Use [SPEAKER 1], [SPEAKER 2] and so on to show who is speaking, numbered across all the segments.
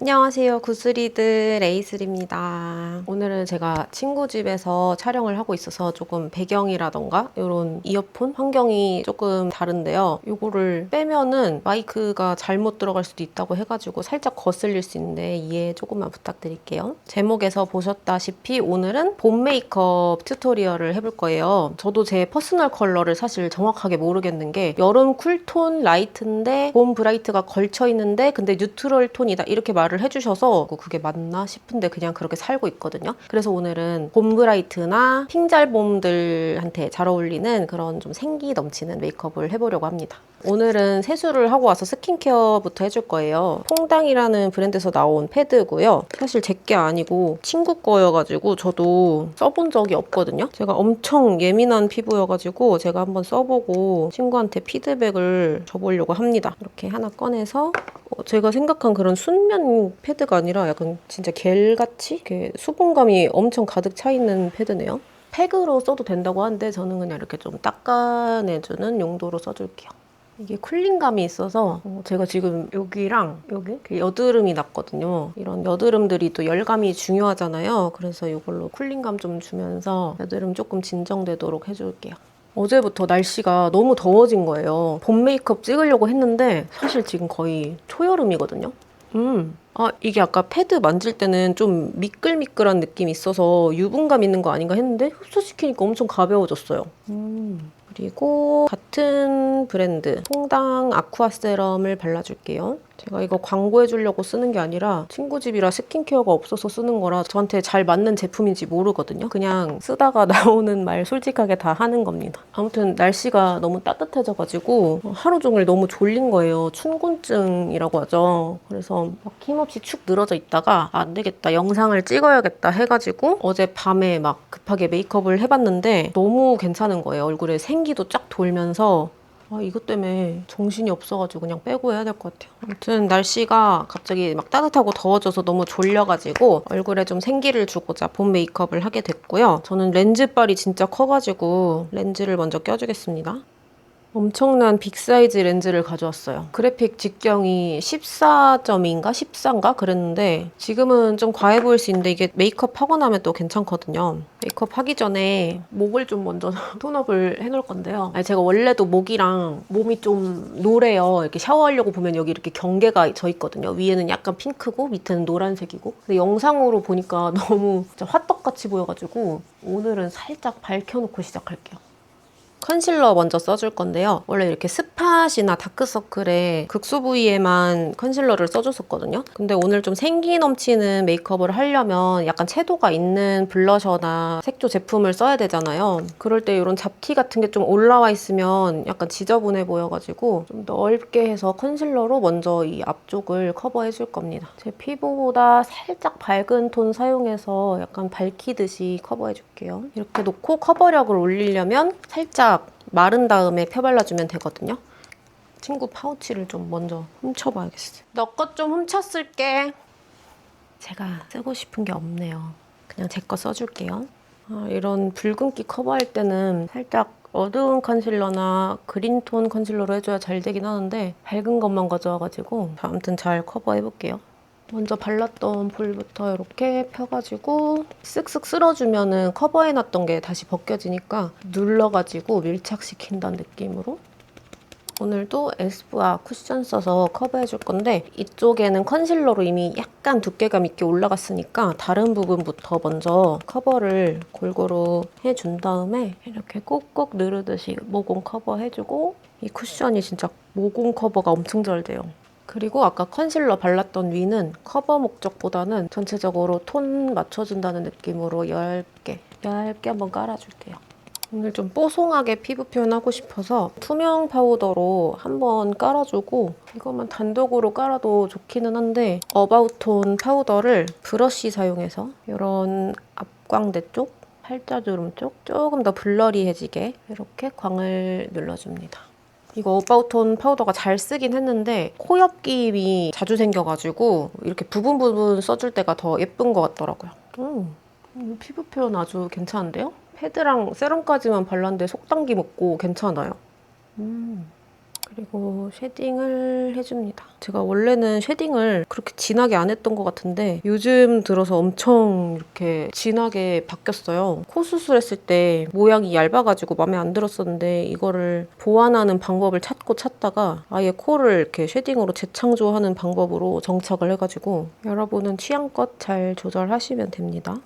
[SPEAKER 1] 안녕하세요. 구슬이들 에이슬입니다. 오늘은 제가 친구 집에서 촬영을 하고 있어서 조금 배경이라던가 이런 이어폰 환경이 조금 다른데요. 이거를 빼면은 마이크가 잘못 들어갈 수도 있다고 해가지고 살짝 거슬릴 수 있는데 이해 조금만 부탁드릴게요. 제목에서 보셨다시피 오늘은 봄 메이크업 튜토리얼을 해볼 거예요. 저도 제 퍼스널 컬러를 사실 정확하게 모르겠는 게 여름 쿨톤 라이트인데 봄 브라이트가 걸쳐 있는데 근데 뉴트럴 톤이다 이렇게 말을 해주셔서 그게 맞나 싶은데 그냥 그렇게 살고 있거든요. 그래서 오늘은 봄 브라이트나 핑잘봄들한테 잘 어울리는 그런 좀 생기 넘치는 메이크업을 해보려고 합니다. 오늘은 세수를 하고 와서 스킨케어부터 해줄 거예요. 퐁당이라는 브랜드에서 나온 패드고요. 사실 제 게 아니고 친구 거여가지고 저도 써본 적이 없거든요. 제가 엄청 예민한 피부여가지고 제가 한번 써보고 친구한테 피드백을 줘보려고 합니다. 이렇게 하나 꺼내서 제가 생각한 그런 순면 패드가 아니라 약간 진짜 겔같이 이렇게 수분감이 엄청 가득 차 있는 패드네요. 팩으로 써도 된다고 하는데 저는 그냥 이렇게 좀 닦아내주는 용도로 써줄게요. 이게 쿨링감이 있어서 제가 지금 여기랑 여기 이렇게 여드름이 났거든요. 이런 여드름들이 또 열감이 중요하잖아요. 그래서 이걸로 쿨링감 좀 주면서 여드름 조금 진정되도록 해줄게요. 어제부터 날씨가 너무 더워진 거예요. 봄 메이크업 찍으려고 했는데 사실 지금 거의 초여름이거든요. 이게 아까 패드 만질 때는 좀 미끌미끌한 느낌이 있어서 유분감 있는 거 아닌가 했는데 흡수시키니까 엄청 가벼워졌어요. 그리고 같은 브랜드 퐁당 아쿠아 세럼을 발라줄게요. 제가 이거 광고해주려고 쓰는 게 아니라 친구 집이라 스킨케어가 없어서 쓰는 거라 저한테 잘 맞는 제품인지 모르거든요. 그냥 쓰다가 나오는 말 솔직하게 다 하는 겁니다. 아무튼 날씨가 너무 따뜻해져가지고 하루 종일 너무 졸린 거예요. 춘곤증이라고 하죠. 그래서 막 힘없이 축 늘어져 있다가 안 되겠다, 영상을 찍어야겠다 해가지고 어제 밤에 막 급하게 메이크업을 해봤는데 너무 괜찮은 거예요. 얼굴에 생기도 쫙 돌면서 이것 때문에 정신이 없어가지고 그냥 빼고 해야 될 것 같아요. 아무튼 날씨가 갑자기 막 따뜻하고 더워져서 너무 졸려가지고 얼굴에 좀 생기를 주고자 봄 메이크업을 하게 됐고요. 저는 렌즈빨이 진짜 커가지고 렌즈를 먼저 껴주겠습니다. 엄청난 빅사이즈 렌즈를 가져왔어요. 그래픽 직경이 14점인가 14인가 그랬는데 지금은 좀 과해 보일 수 있는데 이게 메이크업 하고 나면 또 괜찮거든요. 메이크업 하기 전에 목을 좀 먼저 톤업을 해놓을 건데요. 제가 원래도 목이랑 몸이 좀 노래요. 이렇게 샤워하려고 보면 여기 이렇게 경계가 져 있거든요. 위에는 약간 핑크고 밑에는 노란색이고. 근데 영상으로 보니까 너무 진짜 화떡같이 보여가지고 오늘은 살짝 밝혀놓고 시작할게요. 컨실러 먼저 써줄 건데요. 원래 이렇게 스팟이나 다크서클에 극소 부위에만 컨실러를 써줬었거든요. 근데 오늘 좀 생기 넘치는 메이크업을 하려면 약간 채도가 있는 블러셔나 색조 제품을 써야 되잖아요. 그럴 때 이런 잡티 같은 게 좀 올라와 있으면 약간 지저분해 보여가지고 좀 넓게 해서 컨실러로 먼저 이 앞쪽을 커버해줄 겁니다. 제 피부보다 살짝 밝은 톤 사용해서 약간 밝히듯이 커버해줄게요. 이렇게 놓고 커버력을 올리려면 살짝 마른 다음에 펴발라주면 되거든요. 친구 파우치를 좀 먼저 훔쳐봐야겠어요. 너 것 좀 훔쳤을게. 제가 쓰고 싶은 게 없네요. 그냥 제 거 써줄게요. 이런 붉은기 커버할 때는 살짝 어두운 컨실러나 그린톤 컨실러로 해줘야 잘 되긴 하는데 밝은 것만 가져와가지고 아무튼 잘 커버해볼게요. 먼저 발랐던 볼부터 이렇게 펴가지고 쓱쓱 쓸어주면은 커버해놨던 게 다시 벗겨지니까 눌러가지고 밀착시킨다는 느낌으로. 오늘도 에스쁘아 쿠션 써서 커버해줄 건데 이쪽에는 컨실러로 이미 약간 두께감 있게 올라갔으니까 다른 부분부터 먼저 커버를 골고루 해준 다음에 이렇게 꼭꼭 누르듯이 모공 커버해주고 이 쿠션이 진짜 모공 커버가 엄청 잘 돼요. 그리고 아까 컨실러 발랐던 위는 커버 목적보다는 전체적으로 톤 맞춰준다는 느낌으로 얇게 한번 깔아줄게요. 오늘 좀 뽀송하게 피부 표현하고 싶어서 투명 파우더로 한번 깔아주고 이것만 단독으로 깔아도 좋기는 한데 어바웃톤 파우더를 브러쉬 사용해서 이런 앞광대 쪽, 팔자주름 쪽 조금 더 블러리해지게 이렇게 광을 눌러줍니다. 이거 어바웃톤 파우더가 잘 쓰긴 했는데 코옆김이 자주 생겨가지고 이렇게 부분 써줄 때가 더 예쁜 것 같더라고요. 피부 표현 아주 괜찮은데요? 패드랑 세럼까지만 발랐는데 속당김 없고 괜찮아요. 그리고 쉐딩을 해줍니다. 제가 원래는 쉐딩을 그렇게 진하게 안 했던 것 같은데 요즘 들어서 엄청 이렇게 진하게 바뀌었어요. 코 수술했을 때 모양이 얇아가지고 마음에 안 들었었는데 이거를 보완하는 방법을 찾다가 아예 코를 이렇게 쉐딩으로 재창조하는 방법으로 정착을 해가지고 여러분은 취향껏 잘 조절하시면 됩니다.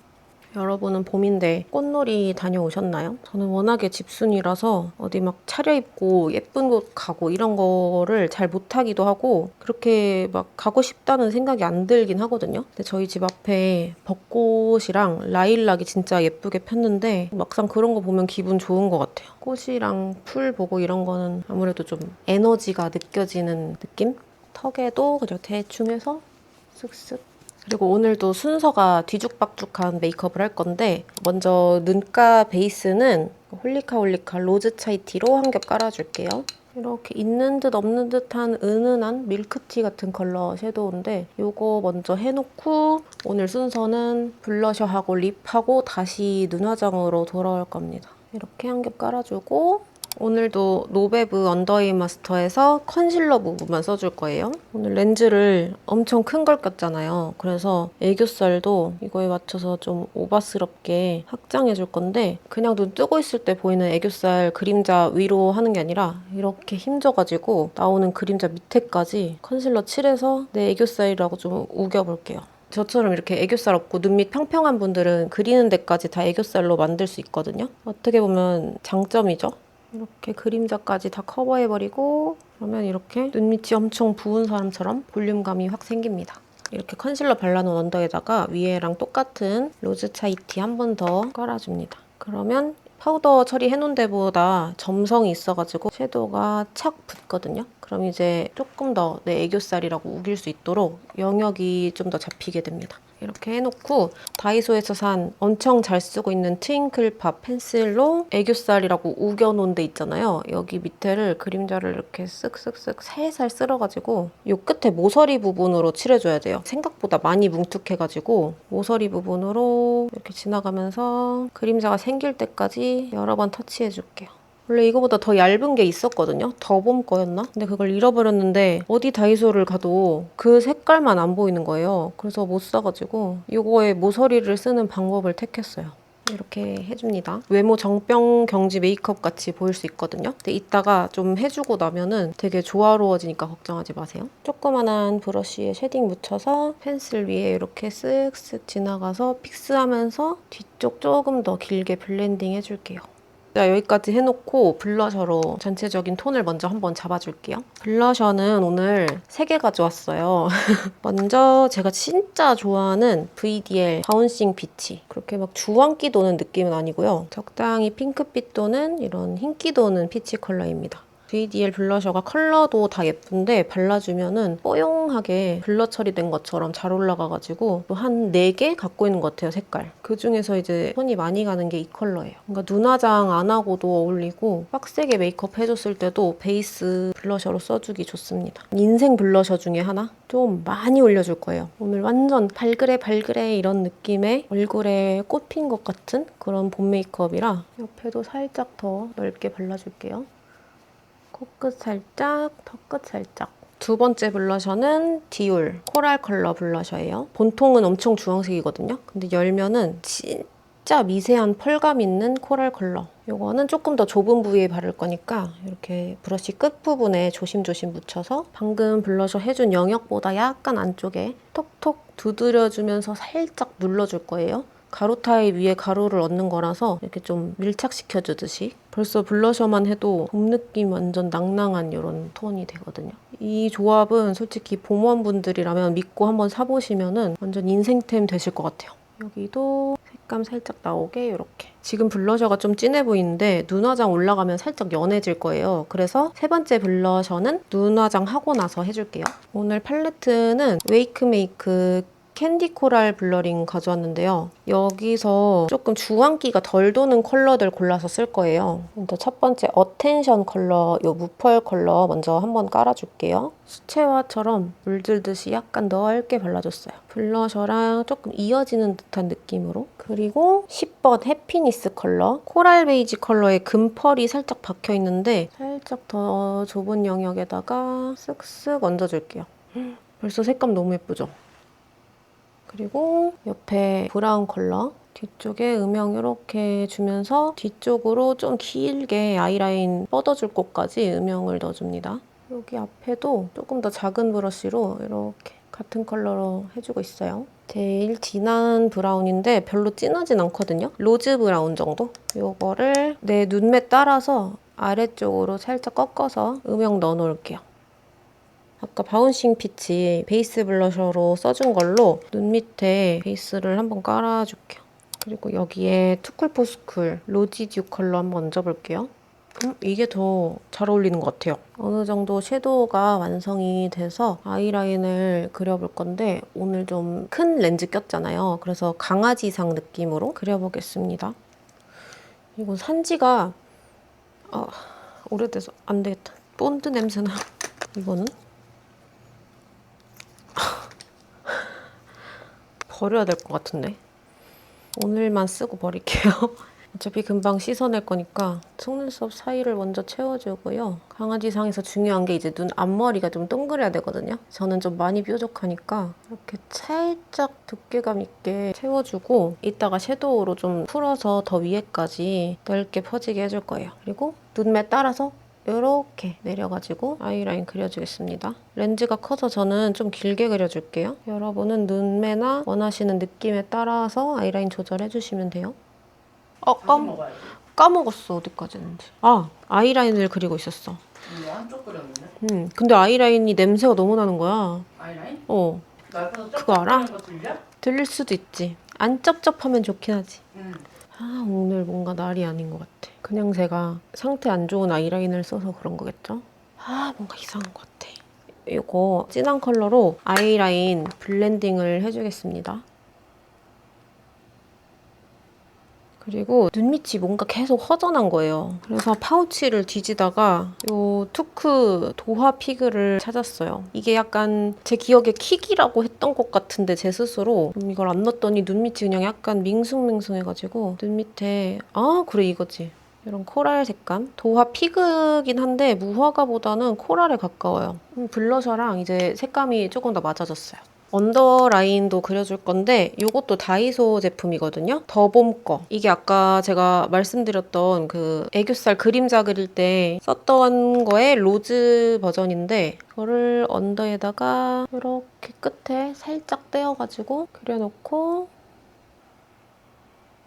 [SPEAKER 1] 여러분은 봄인데 꽃놀이 다녀오셨나요? 저는 워낙에 집순이라서 어디 막 차려입고 예쁜 곳 가고 이런 거를 잘 못하기도 하고 그렇게 막 가고 싶다는 생각이 안 들긴 하거든요. 근데 저희 집 앞에 벚꽃이랑 라일락이 진짜 예쁘게 폈는데 막상 그런 거 보면 기분 좋은 것 같아요. 꽃이랑 풀 보고 이런 거는 아무래도 좀 에너지가 느껴지는 느낌? 턱에도 그냥 대충 해서 쓱쓱. 그리고 오늘도 순서가 뒤죽박죽한 메이크업을 할 건데 먼저 눈가 베이스는 홀리카 로즈 차이티로 한 겹 깔아줄게요. 이렇게 있는 듯 없는 듯한 은은한 밀크티 같은 컬러 섀도우인데 이거 먼저 해놓고 오늘 순서는 블러셔하고 립하고 다시 눈화장으로 돌아올 겁니다. 이렇게 한 겹 깔아주고 오늘도 노베브 언더아이 마스터에서 컨실러 부분만 써줄 거예요. 오늘 렌즈를 엄청 큰 걸 꼈잖아요. 그래서 애교살도 이거에 맞춰서 좀 오버스럽게 확장해줄 건데 그냥 눈 뜨고 있을 때 보이는 애교살 그림자 위로 하는 게 아니라 이렇게 힘줘가지고 나오는 그림자 밑에까지 컨실러 칠해서 내 애교살이라고 좀 우겨볼게요. 저처럼 이렇게 애교살 없고 눈 밑 평평한 분들은 그리는 데까지 다 애교살로 만들 수 있거든요. 어떻게 보면 장점이죠. 이렇게 그림자까지 다 커버해버리고 그러면 이렇게 눈 밑이 엄청 부은 사람처럼 볼륨감이 확 생깁니다. 이렇게 컨실러 발라놓은 언더에다가 위에랑 똑같은 로즈 차이티 한 번 더 깔아줍니다. 그러면 파우더 처리해놓은 데보다 점성이 있어가지고 섀도우가 착 붙거든요. 그럼 이제 조금 더 내 애교살이라고 우길 수 있도록 영역이 좀 더 잡히게 됩니다. 이렇게 해놓고 다이소에서 산 엄청 잘 쓰고 있는 트윙클팝 펜슬로 애교살이라고 우겨놓은 데 있잖아요. 여기 밑에를 그림자를 이렇게 쓱쓱쓱 살살 쓸어가지고 이 끝에 모서리 부분으로 칠해줘야 돼요. 생각보다 많이 뭉툭해가지고 모서리 부분으로 이렇게 지나가면서 그림자가 생길 때까지 여러 번 터치해줄게요. 원래 이거보다 더 얇은 게 있었거든요. 더봄 거였나? 근데 그걸 잃어버렸는데 어디 다이소를 가도 그 색깔만 안 보이는 거예요. 그래서 못 사가지고 이거에 모서리를 쓰는 방법을 택했어요. 이렇게 해줍니다. 외모 정병 경지 메이크업 같이 보일 수 있거든요. 근데 이따가 좀 해주고 나면은 되게 조화로워지니까 걱정하지 마세요. 조그만한 브러쉬에 쉐딩 묻혀서 펜슬 위에 이렇게 쓱쓱 지나가서 픽스하면서 뒤쪽 조금 더 길게 블렌딩 해줄게요. 자, 여기까지 해놓고 블러셔로 전체적인 톤을 먼저 한번 잡아줄게요. 블러셔는 오늘 3개 가져왔어요. 먼저 제가 진짜 좋아하는 VDL 바운싱 비치. 그렇게 막 주황기 도는 느낌은 아니고요. 적당히 핑크빛 도는 이런 흰기 도는 피치 컬러입니다. VDL 블러셔가 컬러도 다 예쁜데 발라주면은 뽀용하게 블러 처리된 것처럼 잘 올라가가지고 한 4개 갖고 있는 것 같아요, 색깔. 그중에서 이제 손이 많이 가는 게 이 컬러예요. 그러니까 눈화장 안 하고도 어울리고 빡세게 메이크업 해줬을 때도 베이스 블러셔로 써주기 좋습니다. 인생 블러셔 중에 하나? 좀 많이 올려줄 거예요. 오늘 완전 발그레 이런 느낌의 얼굴에 꽃핀 것 같은 그런 봄 메이크업이라 옆에도 살짝 더 넓게 발라줄게요. 코끝 살짝, 턱끝 살짝. 두 번째 블러셔는 디올 코랄 컬러 블러셔예요. 본통은 엄청 주황색이거든요. 근데 열면은 진짜 미세한 펄감 있는 코랄 컬러. 이거는 조금 더 좁은 부위에 바를 거니까 이렇게 브러쉬 끝부분에 조심조심 묻혀서 방금 블러셔 해준 영역보다 약간 안쪽에 톡톡 두드려주면서 살짝 눌러줄 거예요. 가루 타입 위에 가루를 얹는 거라서 이렇게 좀 밀착시켜주듯이 벌써 블러셔만 해도 봄 느낌 완전 낭낭한 이런 톤이 되거든요. 이 조합은 솔직히 봄원분들이라면 믿고 한번 사보시면 완전 인생템 되실 것 같아요. 여기도 색감 살짝 나오게 이렇게. 지금 블러셔가 좀 진해 보이는데 눈화장 올라가면 살짝 연해질 거예요. 그래서 세 번째 블러셔는 눈화장 하고 나서 해줄게요. 오늘 팔레트는 웨이크메이크 캔디 코랄 블러링 가져왔는데요. 여기서 조금 주황기가 덜 도는 컬러들 골라서 쓸 거예요. 먼저 첫 번째 어텐션 컬러, 이 무펄 컬러 먼저 한번 깔아줄게요. 수채화처럼 물들듯이 약간 넓게 발라줬어요. 블러셔랑 조금 이어지는 듯한 느낌으로. 그리고 10번 해피니스 컬러, 코랄 베이지 컬러에 금펄이 살짝 박혀있는데 살짝 더 좁은 영역에다가 쓱쓱 얹어줄게요. 벌써 색감 너무 예쁘죠? 그리고 옆에 브라운 컬러 뒤쪽에 음영 이렇게 주면서 뒤쪽으로 좀 길게 아이라인 뻗어줄 곳까지 음영을 넣어줍니다. 여기 앞에도 조금 더 작은 브러쉬로 이렇게 같은 컬러로 해주고 있어요. 제일 진한 브라운인데 별로 진하진 않거든요. 로즈 브라운 정도? 이거를 내 눈매 따라서 아래쪽으로 살짝 꺾어서 음영 넣어 놓을게요. 아까 바운싱 피치 베이스 블러셔로 써준 걸로 눈 밑에 베이스를 한번 깔아줄게요. 그리고 여기에 투쿨포스쿨 로지듀 컬러 한번 얹어볼게요. 이게 더 잘 어울리는 것 같아요. 어느 정도 섀도우가 완성이 돼서 아이라인을 그려볼 건데 오늘 좀 큰 렌즈 꼈잖아요. 그래서 강아지상 느낌으로 그려보겠습니다. 이거 산지가 오래돼서 안 되겠다. 본드 냄새나. 이거는 버려야 될 것 같은데. 오늘만 쓰고 버릴게요. 어차피 금방 씻어낼 거니까 속눈썹 사이를 먼저 채워주고요. 강아지상에서 중요한 게 이제 눈 앞머리가 좀 동그래야 되거든요. 저는 좀 많이 뾰족하니까 이렇게 살짝 두께감 있게 채워주고 이따가 섀도우로 좀 풀어서 더 위에까지 넓게 퍼지게 해줄 거예요. 그리고 눈매 따라서 이렇게 내려가지고 아이라인 그려주겠습니다. 렌즈가 커서 저는 좀 길게 그려줄게요. 여러분은 눈매나 원하시는 느낌에 따라서 아이라인 조절해주시면 돼요. 까먹었어. 어디까지 했는지. 아이라인을 그리고 있었어.
[SPEAKER 2] 한쪽 그렸는데?
[SPEAKER 1] 근데 아이라인이 냄새가 너무 나는 거야.
[SPEAKER 2] 아이라인?
[SPEAKER 1] 그거 알아? 들릴 수도 있지. 안 쩝쩝하면 좋긴 하지. 오늘 뭔가 날이 아닌 것 같아. 그냥 제가 상태 안 좋은 아이라인을 써서 그런 거겠죠? 뭔가 이상한 것 같아. 이거 진한 컬러로 아이라인 블렌딩을 해주겠습니다. 그리고 눈 밑이 뭔가 계속 허전한 거예요. 그래서 파우치를 뒤지다가 이 투크 도화 피그를 찾았어요. 이게 약간 제 기억에 킥이라고 했던 것 같은데 제 스스로 이걸 안 넣었더니 눈 밑이 그냥 약간 밍숭밍숭해가지고 눈 밑에 그래 이거지. 이런 코랄 색감. 도화 피그긴 한데 무화과보다는 코랄에 가까워요. 블러셔랑 이제 색감이 조금 더 맞아졌어요. 언더라인도 그려줄 건데 이것도 다이소 제품이거든요. 더봄 거. 이게 아까 제가 말씀드렸던 그 애교살 그림자 그릴 때 썼던 거의 로즈 버전인데 그거를 언더에다가 이렇게 끝에 살짝 떼어가지고 그려놓고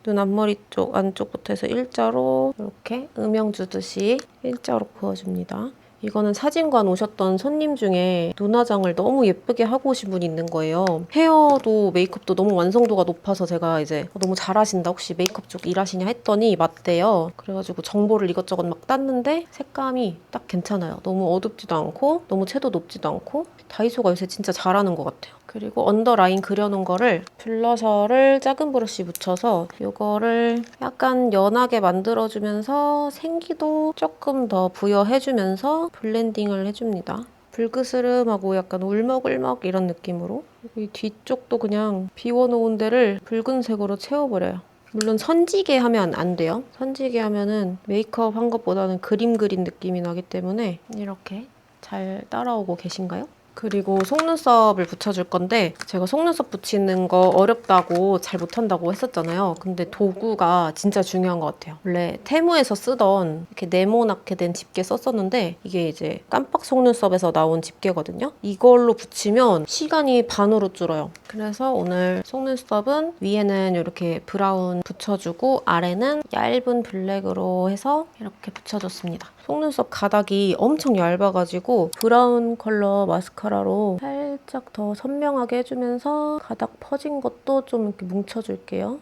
[SPEAKER 1] 눈 앞머리 쪽 안쪽부터 해서 일자로 이렇게 음영 주듯이 일자로 그어줍니다. 이거는 사진관 오셨던 손님 중에 눈화장을 너무 예쁘게 하고 오신 분이 있는 거예요. 헤어도 메이크업도 너무 완성도가 높아서 제가 이제 너무 잘하신다, 혹시 메이크업 쪽 일하시냐 했더니 맞대요. 그래가지고 정보를 이것저것 막 땄는데 색감이 딱 괜찮아요. 너무 어둡지도 않고 너무 채도 높지도 않고 다이소가 요새 진짜 잘하는 것 같아요. 그리고 언더라인 그려놓은 거를 블러셔를 작은 브러쉬 묻혀서 이거를 약간 연하게 만들어주면서 생기도 조금 더 부여해주면서 블렌딩을 해줍니다. 불그스름하고 약간 울먹울먹 이런 느낌으로. 이 뒤쪽도 그냥 비워놓은 데를 붉은색으로 채워버려요. 물론 선지게 하면 안 돼요. 선지게 하면은 메이크업 한 것보다는 그림 그린 느낌이 나기 때문에 이렇게 잘 따라오고 계신가요? 그리고 속눈썹을 붙여줄 건데 제가 속눈썹 붙이는 거 어렵다고 잘 못한다고 했었잖아요. 근데 도구가 진짜 중요한 것 같아요. 원래 테무에서 쓰던 이렇게 네모나게 된 집게 썼었는데 이게 이제 깜빡 속눈썹에서 나온 집게거든요. 이걸로 붙이면 시간이 반으로 줄어요. 그래서 오늘 속눈썹은 위에는 이렇게 브라운 붙여주고 아래는 얇은 블랙으로 해서 이렇게 붙여줬습니다. 속눈썹 가닥이 엄청 얇아가지고 브라운 컬러 마스카라로 살짝 더 선명하게 해주면서 가닥 퍼진 것도 좀 이렇게 뭉쳐줄게요.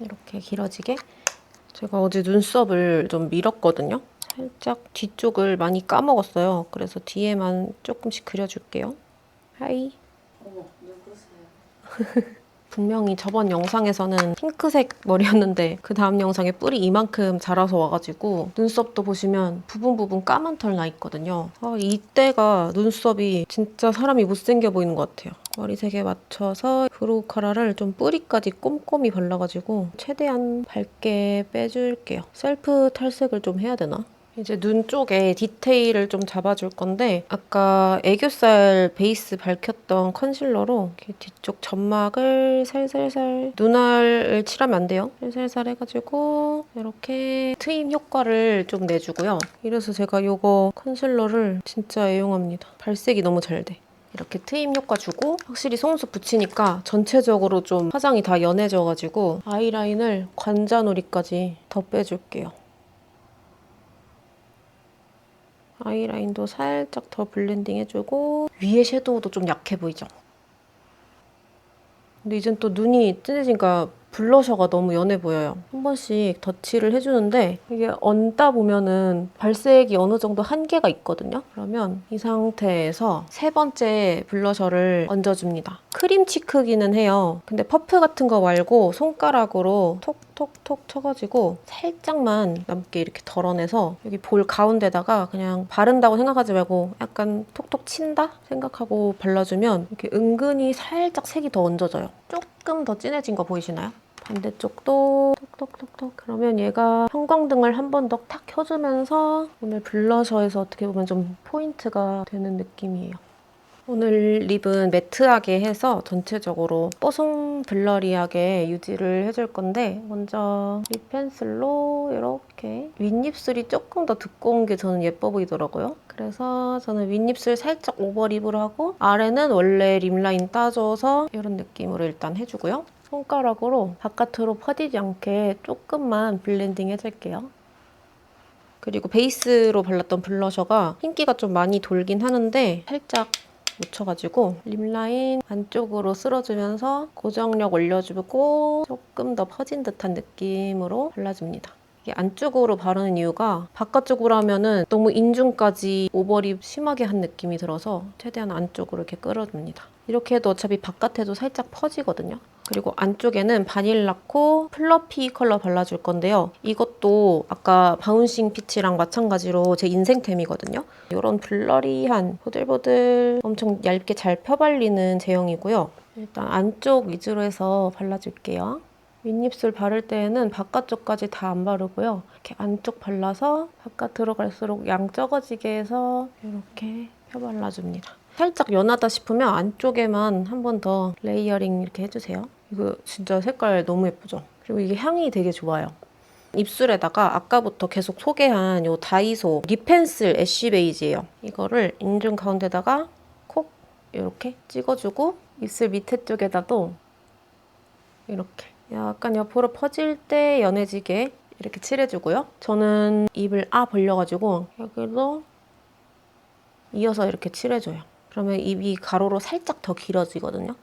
[SPEAKER 1] 이렇게 길어지게. 제가 어제 눈썹을 좀 밀었거든요. 살짝 뒤쪽을 많이 까먹었어요. 그래서 뒤에만 조금씩 그려줄게요. 하이.
[SPEAKER 2] 어머, 누구세요?
[SPEAKER 1] 분명히 저번 영상에서는 핑크색 머리였는데 그 다음 영상에 뿔이 이만큼 자라서 와가지고 눈썹도 보시면 부분 까만 털 나 있거든요. 이때가 눈썹이 진짜 사람이 못생겨 보이는 것 같아요. 머리색에 맞춰서 브로우 카라를 좀 뿌리까지 꼼꼼히 발라가지고 최대한 밝게 빼줄게요. 셀프 탈색을 좀 해야 되나? 이제 눈 쪽에 디테일을 좀 잡아줄 건데 아까 애교살 베이스 밝혔던 컨실러로 이렇게 뒤쪽 점막을 살살살 눈알을 칠하면 안 돼요. 살살살 해가지고 이렇게 트임 효과를 좀 내주고요. 이래서 제가 이거 컨실러를 진짜 애용합니다. 발색이 너무 잘 돼. 이렇게 트임 효과 주고 확실히 속눈썹 붙이니까 전체적으로 좀 화장이 다 연해져가지고 아이라인을 관자놀이까지 더 빼줄게요. 아이라인도 살짝 더 블렌딩 해주고 위에 섀도우도 좀 약해 보이죠? 근데 이젠 또 눈이 진해지니까 블러셔가 너무 연해 보여요. 한 번씩 덧칠을 해주는데 이게 얹다 보면은 발색이 어느 정도 한계가 있거든요. 그러면 이 상태에서 세 번째 블러셔를 얹어줍니다. 크림 치크기는 해요. 근데 퍼프 같은 거 말고 손가락으로 톡톡톡 쳐가지고 살짝만 남게 이렇게 덜어내서 여기 볼 가운데다가 그냥 바른다고 생각하지 말고 약간 톡톡 친다 생각하고 발라주면 이렇게 은근히 살짝 색이 더 얹어져요. 조금 더 진해진 거 보이시나요? 반대쪽도 톡톡톡톡. 그러면 얘가 형광등을 한 번 더 탁 켜주면서 오늘 블러셔에서 어떻게 보면 좀 포인트가 되는 느낌이에요. 오늘 립은 매트하게 해서 전체적으로 뽀송 블러리하게 유지를 해줄 건데 먼저 립 펜슬로 이렇게 윗입술이 조금 더 두꺼운 게 저는 예뻐 보이더라고요. 그래서 저는 윗입술 살짝 오버립을 하고 아래는 원래 립 라인 따줘서 이런 느낌으로 일단 해주고요. 손가락으로 바깥으로 퍼지지 않게 조금만 블렌딩 해줄게요. 그리고 베이스로 발랐던 블러셔가 흰기가 좀 많이 돌긴 하는데 살짝 묻혀가지고 립 라인 안쪽으로 쓸어주면서 고정력 올려주고 조금 더 퍼진 듯한 느낌으로 발라줍니다. 이게 안쪽으로 바르는 이유가 바깥쪽으로 하면은 너무 인중까지 오버립 심하게 한 느낌이 들어서 최대한 안쪽으로 이렇게 끌어줍니다. 이렇게 해도 어차피 바깥에도 살짝 퍼지거든요. 그리고 안쪽에는 바닐라코 플러피 컬러 발라줄 건데요. 이것도 아까 바운싱 피치랑 마찬가지로 제 인생템이거든요. 이런 블러리한 보들보들 엄청 얇게 잘 펴발리는 제형이고요. 일단 안쪽 위주로 해서 발라줄게요. 윗입술 바를 때에는 바깥쪽까지 다 안 바르고요. 이렇게 안쪽 발라서 바깥으로 갈수록 양 적어지게 해서 이렇게 펴발라줍니다. 살짝 연하다 싶으면 안쪽에만 한 번 더 레이어링 이렇게 해주세요. 이거 진짜 색깔 너무 예쁘죠? 그리고 이게 향이 되게 좋아요. 입술에다가 아까부터 계속 소개한 이 다이소 립펜슬 애쉬 베이지예요. 이거를 인중 가운데다가 콕 이렇게 찍어주고 입술 밑에 쪽에다도 이렇게 약간 옆으로 퍼질 때 연해지게 이렇게 칠해주고요. 저는 입을 벌려가지고 여기도 이어서 이렇게 칠해줘요. 그러면 입이 가로로 살짝 더 길어지거든요.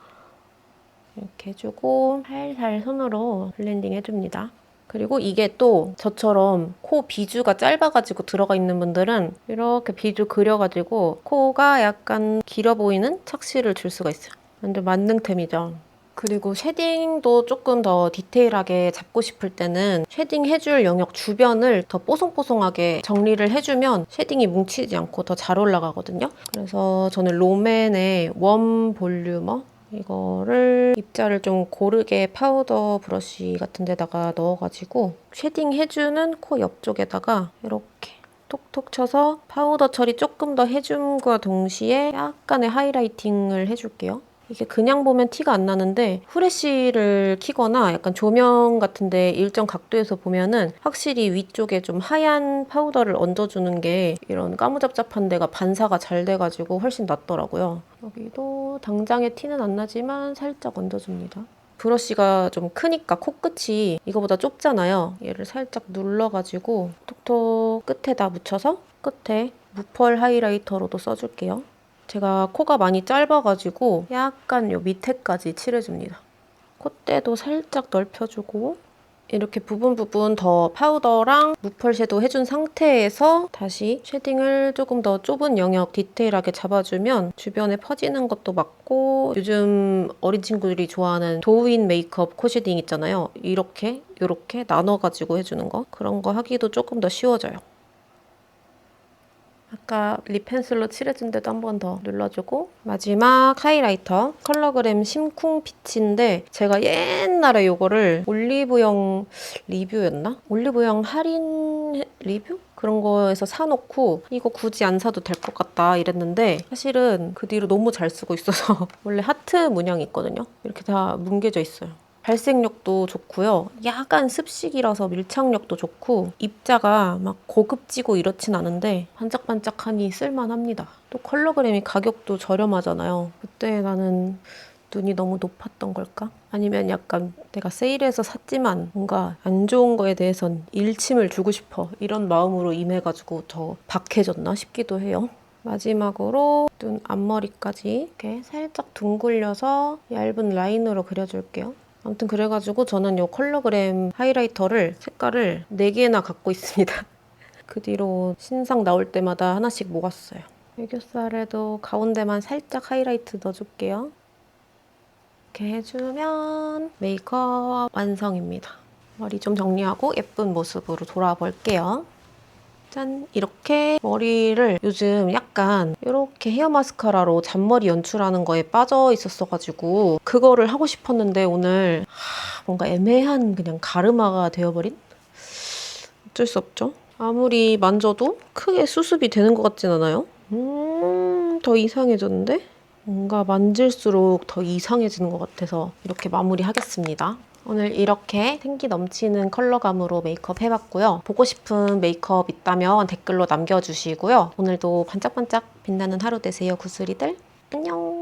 [SPEAKER 1] 이렇게 해주고 살살 손으로 블렌딩 해줍니다. 그리고 이게 또 저처럼 코 비주가 짧아가지고 들어가 있는 분들은 이렇게 비주 그려가지고 코가 약간 길어 보이는 착시를 줄 수가 있어요. 완전 만능템이죠. 그리고 쉐딩도 조금 더 디테일하게 잡고 싶을 때는 쉐딩 해줄 영역 주변을 더 뽀송뽀송하게 정리를 해주면 쉐딩이 뭉치지 않고 더 잘 올라가거든요. 그래서 저는 롬앤의 웜 볼륨어 이거를 입자를 좀 고르게 파우더 브러쉬 같은 데다가 넣어가지고 쉐딩 해주는 코 옆쪽에다가 이렇게 톡톡 쳐서 파우더 처리 조금 더 해줌과 동시에 약간의 하이라이팅을 해줄게요. 이게 그냥 보면 티가 안 나는데 후레쉬를 켜거나 약간 조명 같은데 일정 각도에서 보면은 확실히 위쪽에 좀 하얀 파우더를 얹어주는 게 이런 까무잡잡한 데가 반사가 잘 돼가지고 훨씬 낫더라고요. 여기도 당장에 티는 안 나지만 살짝 얹어줍니다. 브러쉬가 좀 크니까 코끝이 이거보다 좁잖아요. 얘를 살짝 눌러가지고 톡톡 끝에다 묻혀서 끝에 무펄 하이라이터로도 써줄게요. 제가 코가 많이 짧아가지고 약간 요 밑에까지 칠해줍니다. 콧대도 살짝 넓혀주고 이렇게 부분 더 파우더랑 무펄 섀도우 해준 상태에서 다시 쉐딩을 조금 더 좁은 영역 디테일하게 잡아주면 주변에 퍼지는 것도 막고, 요즘 어린 친구들이 좋아하는 도우인 메이크업 코 쉐딩 있잖아요. 이렇게 나눠가지고 해주는 거, 그런 거 하기도 조금 더 쉬워져요. 아까 립 펜슬로 칠해준 데도 한 번 더 눌러주고, 마지막 하이라이터 컬러그램 심쿵 피치인데, 제가 옛날에 이거를 올리브영 리뷰였나? 올리브영 할인 리뷰? 그런 거에서 사놓고 이거 굳이 안 사도 될 것 같다 이랬는데, 사실은 그 뒤로 너무 잘 쓰고 있어서 원래 하트 문양이 있거든요. 이렇게 다 뭉개져 있어요. 발색력도 좋고요. 약간 습식이라서 밀착력도 좋고, 입자가 막 고급지고 이렇진 않은데 반짝반짝하니 쓸만합니다. 또 컬러그램이 가격도 저렴하잖아요. 그때 나는 눈이 너무 높았던 걸까? 아니면 약간 내가 세일해서 샀지만 뭔가 안 좋은 거에 대해선 일침을 주고 싶어, 이런 마음으로 임해가지고 더 박해졌나 싶기도 해요. 마지막으로 눈 앞머리까지 이렇게 살짝 둥글려서 얇은 라인으로 그려줄게요. 아무튼 그래가지고 저는 이 컬러그램 하이라이터를 색깔을 4개나 갖고 있습니다. 그 뒤로 신상 나올 때마다 하나씩 모았어요. 애교살에도 가운데만 살짝 하이라이트 넣어줄게요. 이렇게 해주면 메이크업 완성입니다. 머리 좀 정리하고 예쁜 모습으로 돌아볼게요. 짠! 이렇게 머리를 요즘 약간 이렇게 헤어 마스카라로 잔머리 연출하는 거에 빠져 있었어가지고 그거를 하고 싶었는데 오늘 뭔가 애매한 그냥 가르마가 되어버린? 어쩔 수 없죠. 아무리 만져도 크게 수습이 되는 것 같진 않아요. 더 이상해졌는데? 뭔가 만질수록 더 이상해지는 것 같아서 이렇게 마무리하겠습니다. 오늘 이렇게 생기 넘치는 컬러감으로 메이크업 해봤고요. 보고 싶은 메이크업 있다면 댓글로 남겨주시고요. 오늘도 반짝반짝 빛나는 하루 되세요, 구슬이들. 안녕!